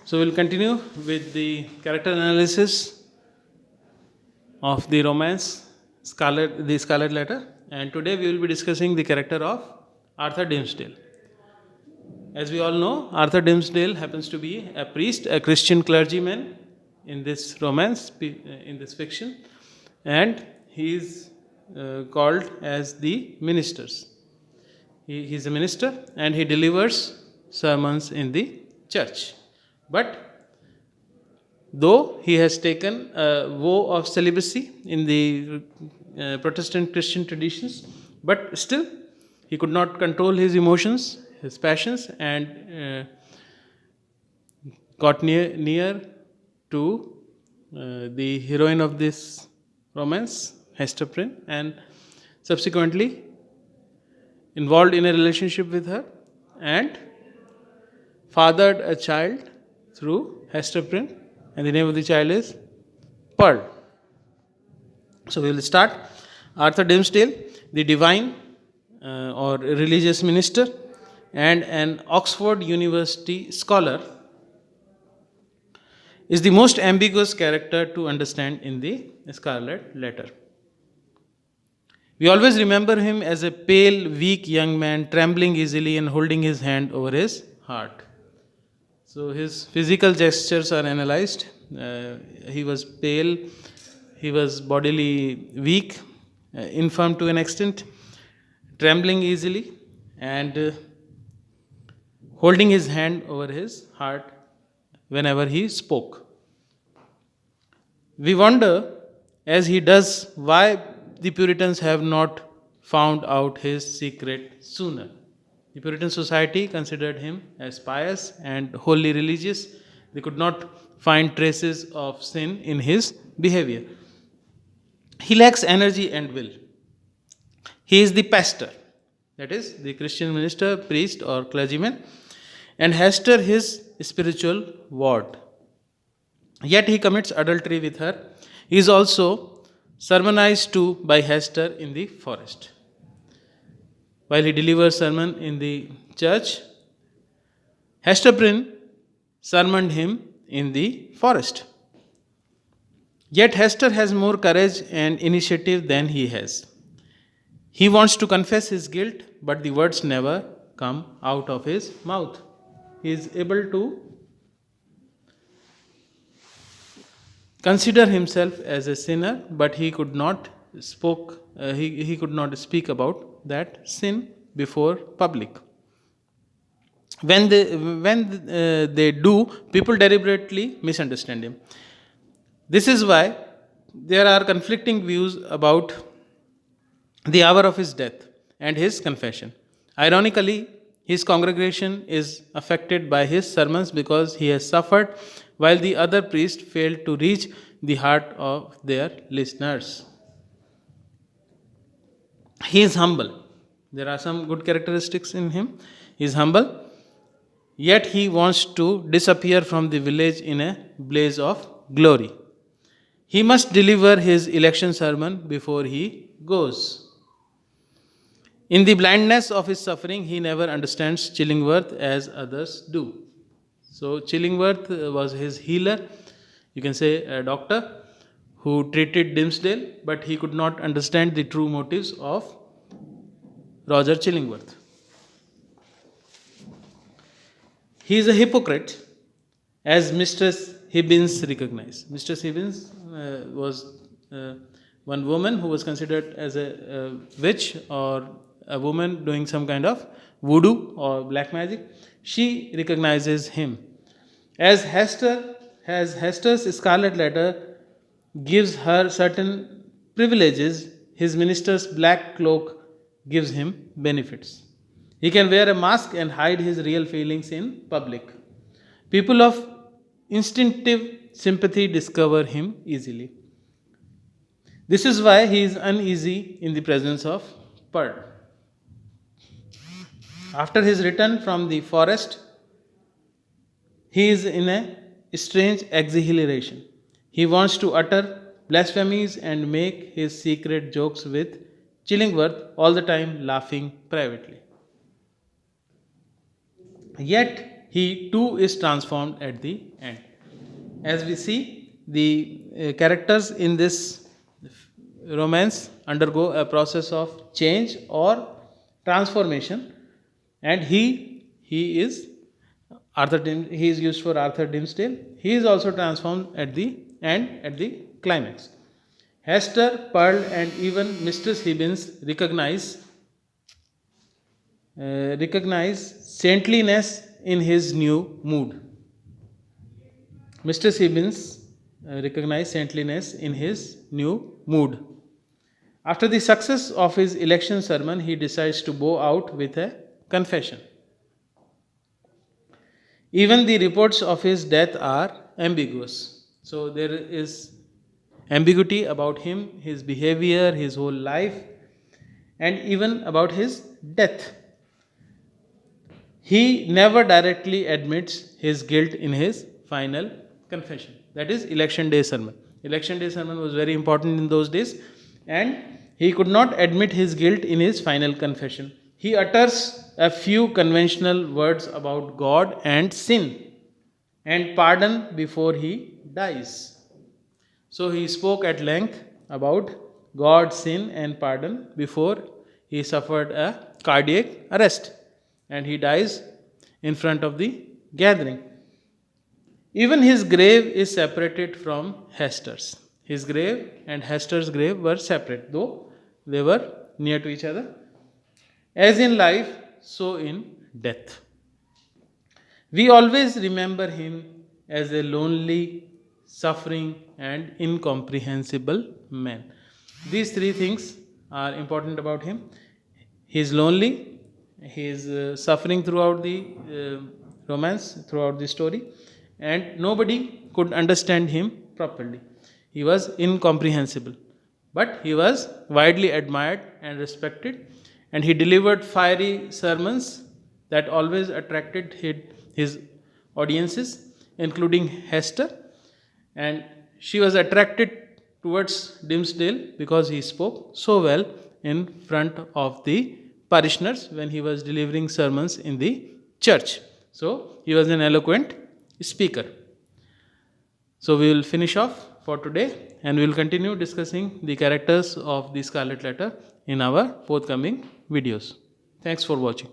So we'll continue with the character analysis of the romance The Scarlet Letter, and today we will be discussing the character of Arthur Dimmesdale. As we all know, Arthur Dimmesdale happens to be a priest, a Christian clergyman in this romance, in this fiction, and he is called as the ministers. He is a minister and he delivers sermons in the church. But though he has taken a vow of celibacy in the Protestant Christian traditions, but still he could not control his emotions, his passions, and got near to the heroine of this romance, Hester Prynne, and subsequently involved in a relationship with her and fathered a child through Hester Prynne, and the name of the child is Pearl. So we will start. Arthur Dimmesdale, the divine or religious minister and an Oxford University scholar, is the most ambiguous character to understand in the Scarlet Letter. We always remember him as a pale, weak young man, trembling easily and holding his hand over his heart. So his physical gestures are analyzed. He was pale, he was bodily weak, infirm to an extent, trembling easily, and holding his hand over his heart whenever he spoke. We wonder, as he does, why the Puritans have not found out his secret sooner. The Puritan society considered him as pious and wholly religious. They could not find traces of sin in his behavior. He lacks energy and will. He is the pastor, that is, the Christian minister, priest, or clergyman, and Hester his spiritual ward. Yet he commits adultery with her. He is also sermonized to by Hester in the forest. While he delivers sermon in the church, Hester Prynne sermoned him in the forest. Yet Hester has more courage and initiative than he has. He wants to confess his guilt, but the words never come out of his mouth. He is able to consider himself as a sinner, but he could not could not speak about that sin before public. When they do, people deliberately misunderstand him. This is why there are conflicting views about the hour of his death and his confession. Ironically, his congregation is affected by his sermons because he has suffered, while the other priests failed to reach the heart of their listeners. He is humble. There are some good characteristics in him. He is humble, yet he wants to disappear from the village in a blaze of glory. He must deliver his election sermon before he goes. In the blindness of his suffering, he never understands Chillingworth as others do. So, Chillingworth was his healer, you can say a doctor who treated Dimmesdale, but he could not understand the true motives of Roger Chillingworth. He is a hypocrite, as Mistress Hibbins recognized. Mistress Hibbins was one woman who was considered as a witch or a woman doing some kind of voodoo or black magic. She recognizes him. As Hester's Scarlet Letter gives her certain privileges, his minister's black cloak gives him benefits. He can wear a mask and hide his real feelings in public. People of instinctive sympathy discover him easily. This is why he is uneasy in the presence of Pearl. After his return from the forest, he is in a strange exhilaration. He wants to utter blasphemies and make his secret jokes with Chillingworth, all the time laughing privately. Yet he too is transformed at the end. As we see, the characters in this romance undergo a process of change or transformation, and he is he is used for Arthur Dimmesdale. He is also transformed at the end, at the climax. Hester, Pearl, and even Mistress Hibbins recognize saintliness in his new mood. Mr. Hibbins recognized saintliness in his new mood. After the success of his election sermon, he decides to bow out with a confession. Even the reports of his death are ambiguous. So there is ambiguity about him, his behavior, his whole life, and even about his death. He never directly admits his guilt in his final confession. That is election day sermon. Election day sermon was very important in those days, and he could not admit his guilt in his final confession. He utters a few conventional words about God and sin and pardon before he dies. So he spoke at length about God, sin, and pardon before he suffered a cardiac arrest and he dies in front of the gathering. Even his grave is separated from Hester's. His grave and Hester's grave were separate, though they were near to each other. As in life, so in death. We always remember him as a lonely, suffering, and incomprehensible man. These three things are important about him. He is lonely, he is suffering throughout the romance, throughout the story, and nobody could understand him properly. He was incomprehensible, but he was widely admired and respected, and he delivered fiery sermons that always attracted his audiences, including Hester, and she was attracted towards Dimmesdale because he spoke so well in front of the parishioners when he was delivering sermons in the church. So he was an eloquent speaker. So we will finish off for today and we will continue discussing the characters of the Scarlet Letter in our forthcoming videos. Thanks for watching.